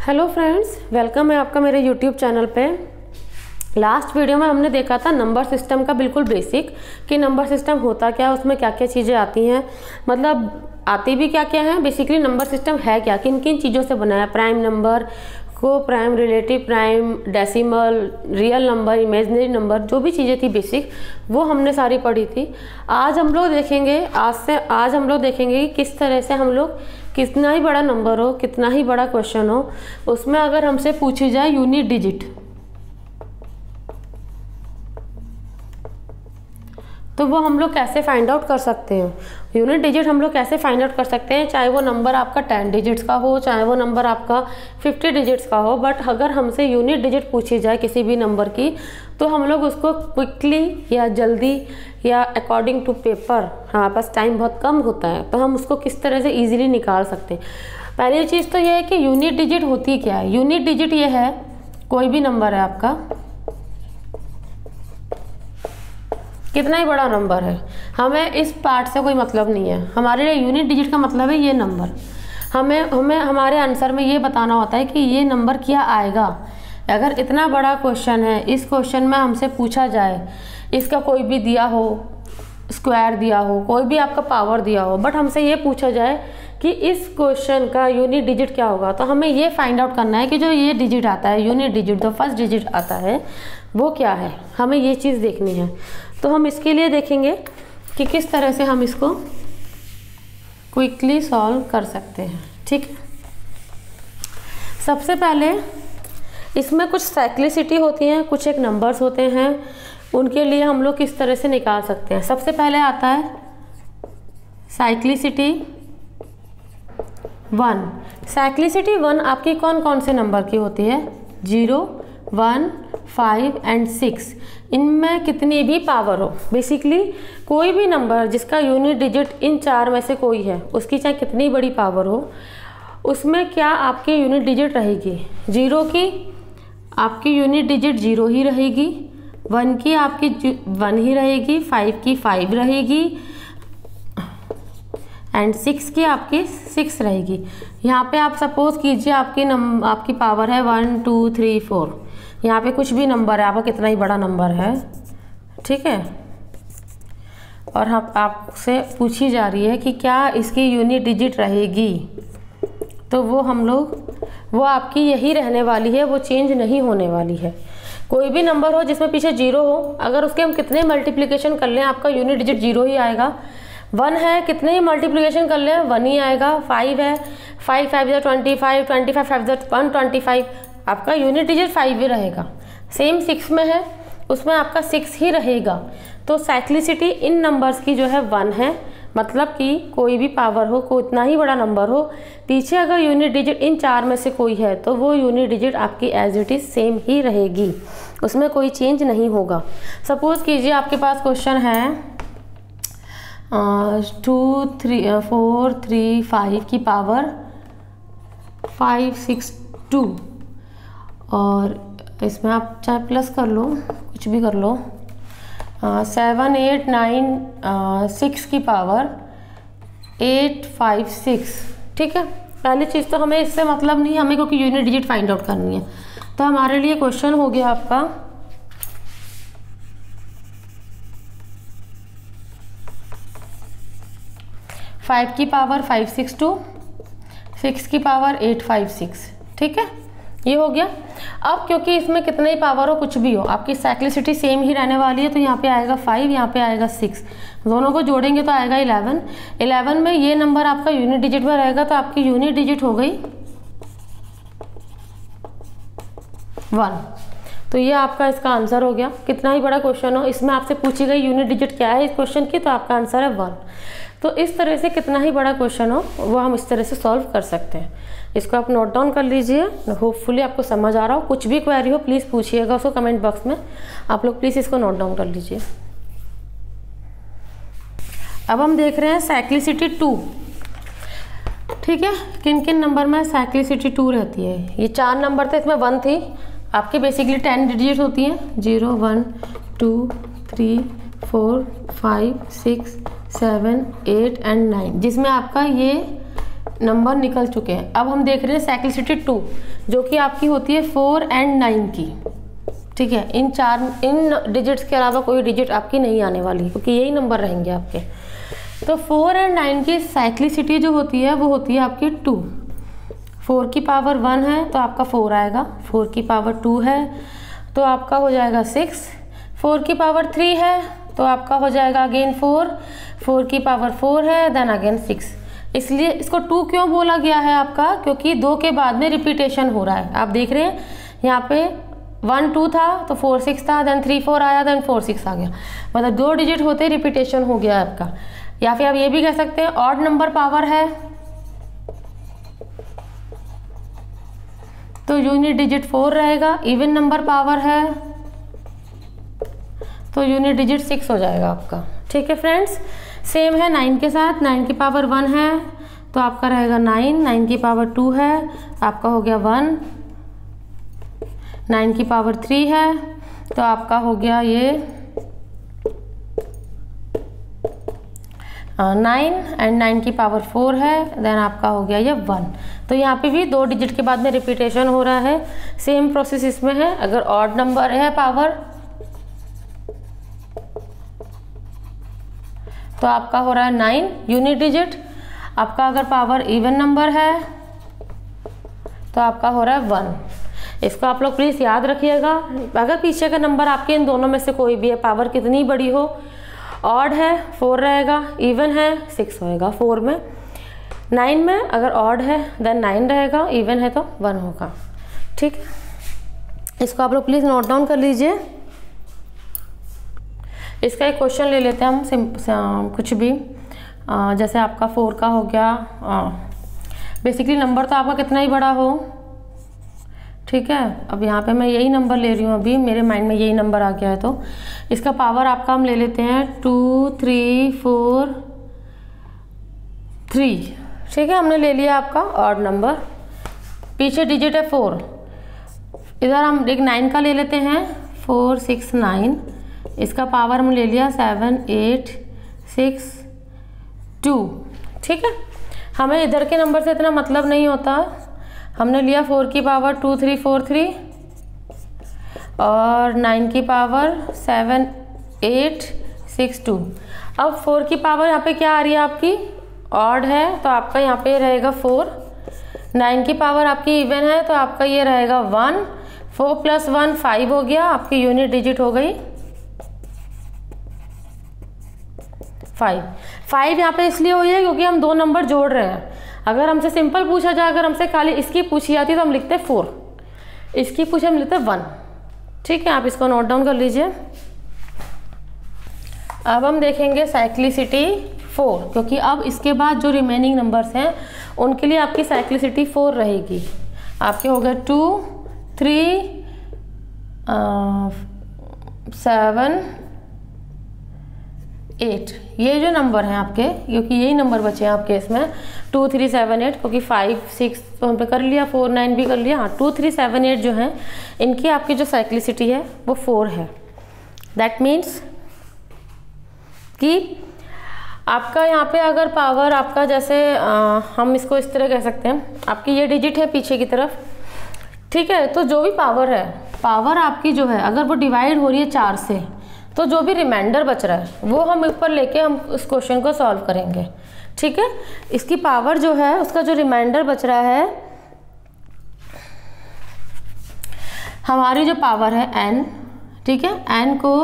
Hello friends, welcome है आपका मेरे यूट्यूब चैनल पे। लास्ट वीडियो में हमने देखा था नंबर सिस्टम का बिल्कुल बेसिक कि नंबर सिस्टम होता क्या है, उसमें क्या क्या चीज़ें आती हैं, मतलब आती भी क्या क्या है, बेसिकली नंबर सिस्टम है क्या, किन किन चीज़ों से बना है। प्राइम नंबर, को prime, relative prime, decimal, real number, imaginary number, जो भी चीज़ें थी बेसिक वो हमने सारी पढ़ी थी। आज हम लोग देखेंगे कि किस तरह से हम लोग कितना ही बड़ा नंबर हो, कितना ही बड़ा क्वेश्चन हो, उसमें अगर हमसे पूछी जाए यूनिट डिजिट, तो वो हम लोग कैसे फाइंड आउट कर सकते हैं। यूनिट डिजिट हम लोग कैसे फाइंड आउट कर सकते हैं, चाहे वो नंबर आपका 10 डिजिट्स का हो, चाहे वो नंबर आपका 50 डिजिट्स का हो। बट अगर हमसे यूनिट डिजिट पूछी जाए किसी भी नंबर की, तो हम लोग उसको क्विकली या जल्दी या अकॉर्डिंग टू पेपर, हमारे पास टाइम बहुत कम होता है, तो हम उसको किस तरह से ईजिली निकाल सकते हैं। पहली चीज़ तो यह है कि यूनिट डिजिट होती क्या है। यूनिट डिजिट ये है, कोई भी नंबर है आपका, कितना ही बड़ा नंबर है, हमें इस पार्ट से कोई मतलब नहीं है। हमारे लिए यूनिट डिजिट का मतलब है ये नंबर। हमें हमारे आंसर में ये बताना होता है कि ये नंबर क्या आएगा। अगर इतना बड़ा क्वेश्चन है, इस क्वेश्चन में हमसे पूछा जाए, इसका कोई भी दिया हो, स्क्वायर दिया हो, कोई भी आपका पावर दिया हो, बट हमसे ये पूछा जाए कि इस क्वेश्चन का यूनिट डिजिट क्या होगा, तो हमें ये फाइंड आउट करना है कि जो ये डिजिट आता है, यूनिट डिजिट, जो फर्स्ट डिजिट आता है वो क्या है, हमें ये चीज़ देखनी है। तो हम इसके लिए देखेंगे कि किस तरह से हम इसको क्विकली सॉल्व कर सकते हैं। ठीक है, सबसे पहले इसमें कुछ साइक्लिसिटी होती हैं, कुछ एक नंबर्स होते हैं, उनके लिए हम लोग किस तरह से निकाल सकते हैं। सबसे पहले आता है साइक्लिसिटी 1। साइक्लिसिटी 1 आपकी कौन कौन से नंबर की होती है? 0, 1, 5 एंड 6। इनमें कितनी भी पावर हो, बेसिकली कोई भी नंबर जिसका यूनिट डिजिट इन 4 में से कोई है, उसकी चाहे कितनी बड़ी पावर हो, उसमें क्या आपकी यूनिट डिजिट रहेगी? 0 की आपकी यूनिट डिजिट 0 ही रहेगी, 1 की आपकी 1 ही रहेगी, 5 की 5 रहेगी एंड 6 की आपकी 6 रहेगी। यहाँ पे आप सपोज कीजिए आपकी पावर है 1, 2, 3, 4, यहाँ पे कुछ भी नंबर है, आपका कितना ही बड़ा नंबर है, ठीक है, और हम आपसे पूछी जा रही है कि क्या इसकी यूनिट डिजिट रहेगी, तो वो आपकी यही रहने वाली है, वो चेंज नहीं होने वाली है। कोई भी नंबर हो जिसमें पीछे 0 हो, अगर उसके हम कितने मल्टीप्लिकेशन कर लें आपका यूनिट डिजिट 0 ही आएगा। 1 है, कितने ही मल्टीप्लिकेशन कर लें 1 ही आएगा। 5 है, 5 5 = 25, 25 5 = 125, आपका यूनिट डिजिट 5 ही रहेगा। सेम 6 में है, उसमें आपका 6 ही रहेगा। तो साइक्लिसिटी इन नंबर्स की जो है 1 है, मतलब कि कोई भी पावर हो, कोई इतना ही बड़ा नंबर हो, पीछे अगर यूनिट डिजिट इन 4 में से कोई है, तो वो यूनिट डिजिट आपकी एज इट इज़ सेम ही रहेगी, उसमें कोई चेंज नहीं होगा। सपोज कीजिए आपके पास क्वेश्चन है 2, 3, 4, 3, 5 की पावर 5, 6, 2, और इसमें आप चाहे प्लस कर लो, कुछ भी कर लो, 7, 8, 9, 6 की पावर 8, 5, 6। ठीक है, पहली चीज़ तो हमें इससे मतलब नहीं, हमें क्योंकि यूनिट डिजिट फाइंड आउट करनी है। तो हमारे लिए क्वेश्चन हो गया आपका 5 की पावर 5, 6, 2, 6 की पावर 8, 5, 6। ठीक है, ये हो गया। अब क्योंकि इसमें कितने ही पावर हो, कुछ भी हो, आपकी साइक्लिसिटी सेम ही रहने वाली है, तो यहाँ पे आएगा 5, यहाँ पे आएगा 6, दोनों को जोड़ेंगे तो आएगा 11। 11 में ये नंबर आपका यूनिट डिजिट में रहेगा, तो आपकी यूनिट डिजिट हो गई 1। तो ये आपका इसका आंसर हो गया। कितना ही बड़ा क्वेश्चन हो, इसमें आपसे पूछी गई यूनिट डिजिट क्या है इस क्वेश्चन की, तो आपका आंसर है 1। तो इस तरह से कितना ही बड़ा क्वेश्चन हो वो हम इस तरह से सॉल्व कर सकते हैं। इसको आप नोट डाउन कर लीजिए, होपफुली आपको समझ आ रहा हो। कुछ भी क्वेरी हो प्लीज़ पूछिएगा उसको कमेंट बॉक्स में, आप लोग प्लीज़ इसको नोट डाउन कर लीजिए। अब हम देख रहे हैं साइक्लिसिटी 2। ठीक है, किन किन नंबर में साइक्लिसिटी 2 रहती है। ये 4 नंबर थे, इसमें 1 थी, आपकी बेसिकली 10 डिजिट होती हैं, 0, 1, 2, 3, 4, 5, 6, 7, 8 एंड 9, जिसमें आपका ये नंबर निकल चुके हैं। अब हम देख रहे हैं साइक्लिसिटी 2 जो कि आपकी होती है 4 एंड 9 की। ठीक है, इन डिजिट्स के अलावा कोई डिजिट आपकी नहीं आने वाली क्योंकि यही नंबर रहेंगे आपके। तो 4 एंड 9 की साइक्लिसिटी जो होती है वो होती है आपकी 2। 4 की पावर 1 है तो आपका 4 आएगा, 4 की पावर 2 है तो आपका हो जाएगा 6, 4 की पावर 3 है तो आपका हो जाएगा अगेन 4, 4 की पावर 4 है देन अगेन 6। इसलिए इसको 2 क्यों बोला गया है आपका, क्योंकि 2 के बाद में रिपीटेशन हो रहा है। आप देख रहे हैं यहाँ पे 1 2 था तो 4 6 था, देन 3 4 आया, देन 4 6 आ गया, मतलब 2 डिजिट होते रिपीटेशन हो गया आपका। या फिर आप ये भी कह सकते हैं ऑड नंबर पावर है तो यूनिट डिजिट 4 रहेगा, इवन नंबर पावर है तो यूनिट डिजिट 6 हो जाएगा आपका। ठीक है फ्रेंड्स, सेम है 9 के साथ। 9 की पावर 1 है तो आपका रहेगा 9, 9 की पावर 2 है आपका हो गया 1, 9 की पावर 3 है तो आपका हो गया ये 9 एंड 9 की पावर 4 है देन आपका हो गया ये 1। तो यहाँ पे भी 2 डिजिट के बाद में रिपीटेशन हो रहा है। सेम प्रोसेस इसमें है। अगर ऑड नंबर है पावर तो आपका हो रहा है 9 यूनिट डिजिट। आपका अगर पावर इवन नंबर है तो आपका हो रहा है 1। इसको आप लोग प्लीज़ याद रखिएगा। अगर पीछे का नंबर आपके इन दोनों में से कोई भी है, पावर कितनी बड़ी हो, ऑड है 4 रहेगा, इवन है 6 होएगा 4 में, 9 में अगर ऑड है देन 9 रहेगा, इवन है तो 1 होगा। ठीक है, इसको आप लोग प्लीज़ नोट डाउन कर लीजिए। इसका एक क्वेश्चन ले लेते हैं हम कुछ भी, जैसे आपका 4 का हो गया। बेसिकली नंबर तो आपका कितना ही बड़ा हो, ठीक है। अब यहाँ पे मैं यही नंबर ले रही हूँ, अभी मेरे माइंड में यही नंबर आ गया है तो इसका पावर आपका हम ले लेते हैं 2 3 4 3। ठीक है, हमने ले लिया आपका ऑड नंबर, पीछे डिजिट है 4। इधर हम एक 9 का ले लेते हैं 4 6 9। इसका पावर हम ले लिया 7 8 6 2। ठीक है, हमें इधर के नंबर से इतना मतलब नहीं होता। हमने लिया 4 की पावर 2 3 4 3 और 9 की पावर 7 8 6 2। अब 4 की पावर यहाँ पे क्या आ रही है आपकी, ऑड है तो आपका यहाँ पे रहेगा 4। 9 की पावर आपकी इवन है तो आपका ये रहेगा 1। 4 + 1 5 हो गया, आपकी यूनिट डिजिट हो गई 5 यहाँ पे इसलिए हुई है क्योंकि हम 2 नंबर जोड़ रहे हैं। अगर हमसे सिंपल पूछा जाए, अगर हमसे खाली इसकी पूछी जाती तो हम लिखते 4, इसकी पूछे हम लिखते 1। ठीक है, आप इसको नोट डाउन कर लीजिए। अब हम देखेंगे साइक्लिसिटी 4, क्योंकि अब इसके बाद जो रिमेनिंग नंबर्स हैं उनके लिए आपकी साइक्लिसिटी 4 रहेगी। आपके हो गए 2 3 7 8। ये जो नंबर हैं आपके, क्योंकि यही नंबर बचे हैं आपके इसमें 2 3 7 8, क्योंकि 5 6 तो हमने कर लिया, 4 9 भी कर लिया। हाँ, 2 3 7 8 जो हैं इनकी आपकी जो साइक्लिसिटी है वो 4 है। दैट मीन्स कि आपका यहाँ पे अगर पावर आपका जैसे हम इसको इस तरह कह सकते हैं, आपकी ये डिजिट है पीछे की तरफ, ठीक है। तो जो भी पावर है, पावर आपकी जो है अगर वो डिवाइड हो रही है 4 से, तो जो भी रिमाइंडर बच रहा है वो हम ऊपर लेके हम इस क्वेश्चन को सॉल्व करेंगे। ठीक है, इसकी पावर जो है उसका जो रिमाइंडर बच रहा है, हमारी जो पावर है n, ठीक है, n को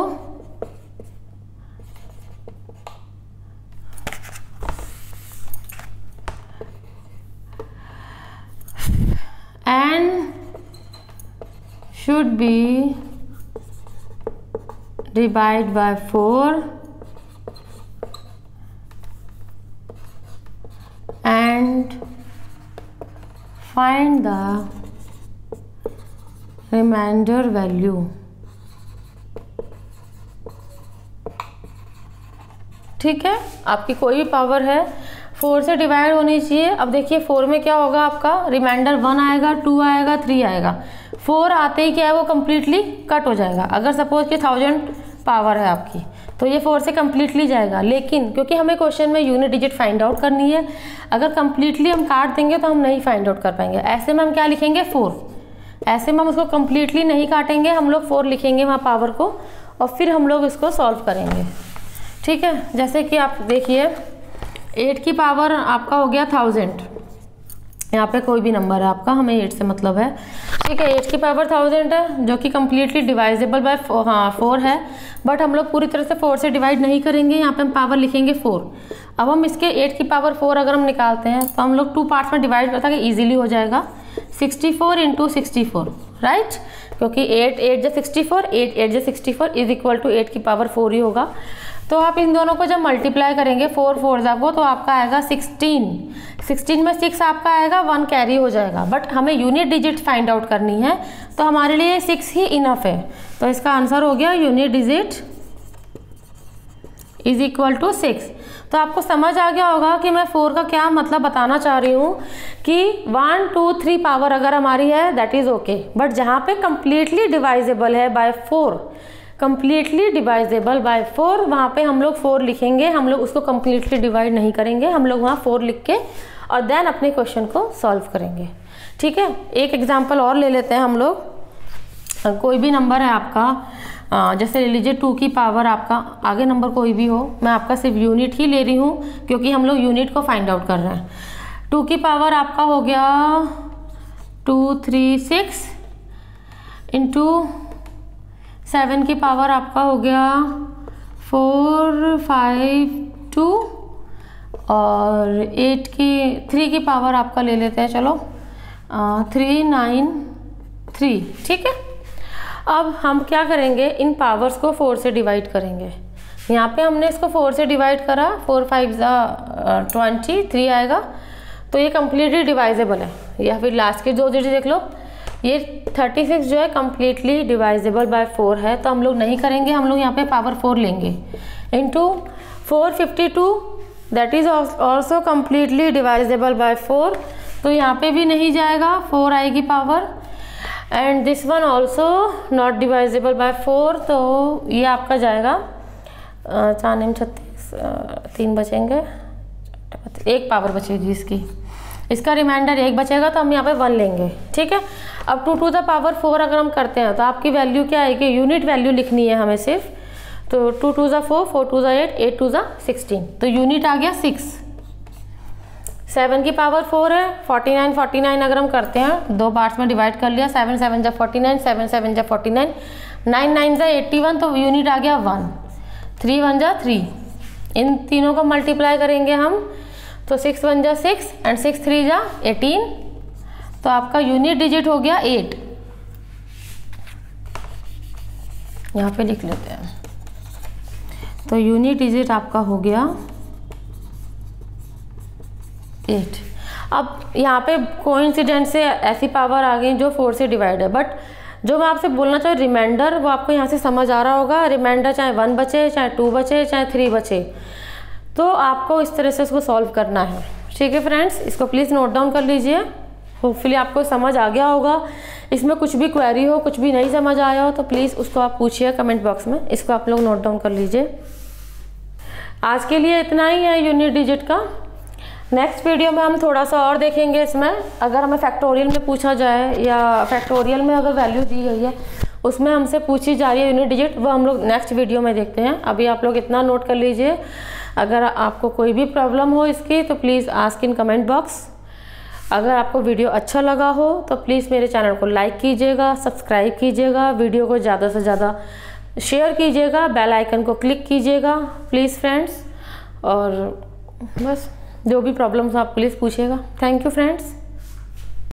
n should be divide by 4 and find the remainder value। ठीक है, आपकी कोई भी पावर है 4 से डिवाइड होनी चाहिए। अब देखिए 4 में क्या होगा, आपका रिमाइंडर 1 आएगा, 2 आएगा, 3 आएगा। 4 आते ही क्या है वो कम्प्लीटली कट हो जाएगा। अगर सपोज कि 1000 पावर है आपकी तो ये 4 से कम्प्लीटली जाएगा, लेकिन क्योंकि हमें क्वेश्चन में यूनिट डिजिट फाइंड आउट करनी है, अगर कम्प्लीटली हम काट देंगे तो हम नहीं फाइंड आउट कर पाएंगे। ऐसे में हम क्या लिखेंगे 4, ऐसे में हम उसको कम्प्लीटली नहीं काटेंगे, हम लोग 4 लिखेंगे वहाँ पावर को और फिर हम लोग इसको सॉल्व करेंगे। ठीक है, जैसे कि आप देखिए 8 की पावर आपका हो गया 1000, यहाँ पे कोई भी नंबर है आपका, हमें 8 से मतलब है। ठीक है, 8 की पावर 1000 है जो कि कम्प्लीटली डिवाइजेबल बाय 4 है, बट हम लोग पूरी तरह से 4 से डिवाइड नहीं करेंगे, यहाँ पे हम पावर लिखेंगे 4। अब हम इसके 8 की पावर 4 अगर हम निकालते हैं तो हम लोग 2 पार्ट्स में डिवाइड करते हैं, ईजिली हो जाएगा 64 इंटू 64, राइट, क्योंकि 8 8 जा 64, 8 8 जा 64 इज इक्वल टू 8 की पावर 4 ही होगा। तो आप इन दोनों को जब मल्टीप्लाई करेंगे 4 4 जा को, तो आपका आएगा 16 में 6 आपका आएगा, 1 कैरी हो जाएगा, बट हमें यूनिट डिजिट फाइंड आउट करनी है तो हमारे लिए 6 ही इनफ है। तो इसका आंसर हो गया unit digit is equal to 6। तो आपको समझ आ गया होगा कि मैं 4 का क्या मतलब बताना चाह रही हूँ कि 1 2 3 पावर अगर हमारी है दैट इज़ ओके, बट जहाँ पे कम्प्लीटली डिवाइजेबल है बाय 4, कम्प्लीटली डिवाइजेबल बाय 4, वहाँ पे हम लोग 4 लिखेंगे, हम लोग उसको कम्प्लीटली डिवाइड नहीं करेंगे, हम लोग वहाँ 4 लिख के और देन अपने क्वेश्चन को सॉल्व करेंगे। ठीक है, एक एग्जाम्पल और ले लेते हैं हम लोग। कोई भी नंबर है आपका, जैसे ले लीजिए 2 की पावर आपका, आगे नंबर कोई भी हो, मैं आपका सिर्फ यूनिट ही ले रही हूँ क्योंकि हम लोग यूनिट को फाइंड आउट कर रहे हैं। 2 की पावर आपका हो गया 236 इंटू 7 की पावर आपका हो गया 452 और 3 की पावर आपका ले लेते हैं, चलो 393। ठीक है, अब हम क्या करेंगे, इन पावर्स को 4 से डिवाइड करेंगे। यहाँ पे हमने इसको 4 से डिवाइड करा, 4 5 20, 3 आएगा, तो ये कम्प्लीटली डिवाइजेबल है। या फिर लास्ट के 2 डिजिट देख लो, ये 36 जो है कम्प्लीटली डिवाइजेबल बाय 4 है, तो हम लोग नहीं करेंगे, हम लोग यहाँ पे पावर 4 लेंगे into 452 that is also completely divisible by 4, तो यहाँ पे भी नहीं जाएगा, 4 आएगी power, and this one also not divisible by 4, तो ये आपका जाएगा 4 9 36, 3 बचेंगे, 1 पावर बचेगी इसकी, इसका रिमाइंडर 1 बचेगा, तो हम यहाँ पे 1 लेंगे। ठीक है, अब 2 टू द पावर 4 अगर हम करते हैं तो आपकी वैल्यू क्या आएगी, यूनिट वैल्यू लिखनी है हमें सिर्फ, तो 2 टू ज़ा 4, 4 टू ज़ा 8, 8 टू ज़ा 16, तो यूनिट आ गया 6। 7 की पावर 4 है, 49 49 अगर हम करते हैं 2 पार्ट्स में डिवाइड कर लिया, 7 7 जा 49, 7 7 जा 49, 9 9 जा 81, तो यूनिट आ गया 1, 3 1 जा 3, इन तीनों को मल्टीप्लाई करेंगे हम, तो 6 1 जा 6 एंड 6 3 जा 18, तो आपका यूनिट डिजिट हो गया 8। यहाँ पे लिख लेते हैं, तो यूनिट डिजिट आपका हो गया 8। अब यहाँ पे कोइंसिडेंट से ऐसी पावर आ गई जो 4 से डिवाइड है, बट जो मैं आपसे बोलना चाहूँ रिमाइंडर, वो आपको यहाँ से समझ आ रहा होगा। रिमाइंडर चाहे 1 बचे, चाहे 2 बचे, चाहे 3 बचे, तो आपको इस तरह से उसको सॉल्व करना है। ठीक है फ्रेंड्स, इसको प्लीज़ नोट डाउन कर लीजिए, होपफुली आपको समझ आ गया होगा। इसमें कुछ भी क्वेरी हो, कुछ भी नहीं समझ आया हो, तो प्लीज़ उसको आप पूछिए कमेंट बॉक्स में, इसको आप लोग नोट डाउन कर लीजिए। आज के लिए इतना ही है यूनिट डिजिट का। नेक्स्ट वीडियो में हम थोड़ा सा और देखेंगे इसमें, अगर हमें फैक्टोरियल में पूछा जाए या फैक्टोरियल में अगर वैल्यू दी गई है उसमें हमसे पूछी जा रही है यूनिट डिजिट, वो हम लोग नेक्स्ट वीडियो में देखते हैं। अभी आप लोग इतना नोट कर लीजिए, अगर आपको कोई भी प्रॉब्लम हो इसकी तो please ask in comment box. अगर आपको वीडियो अच्छा लगा हो तो प्लीज़ मेरे चैनल को लाइक कीजिएगा, सब्सक्राइब कीजिएगा, वीडियो को ज़्यादा से ज़्यादा शेयर कीजिएगा, बेल आइकन को क्लिक कीजिएगा प्लीज़ फ्रेंड्स, और बस जो भी प्रॉब्लम्स आप प्लीज़ पूछिएगा। Thank you friends.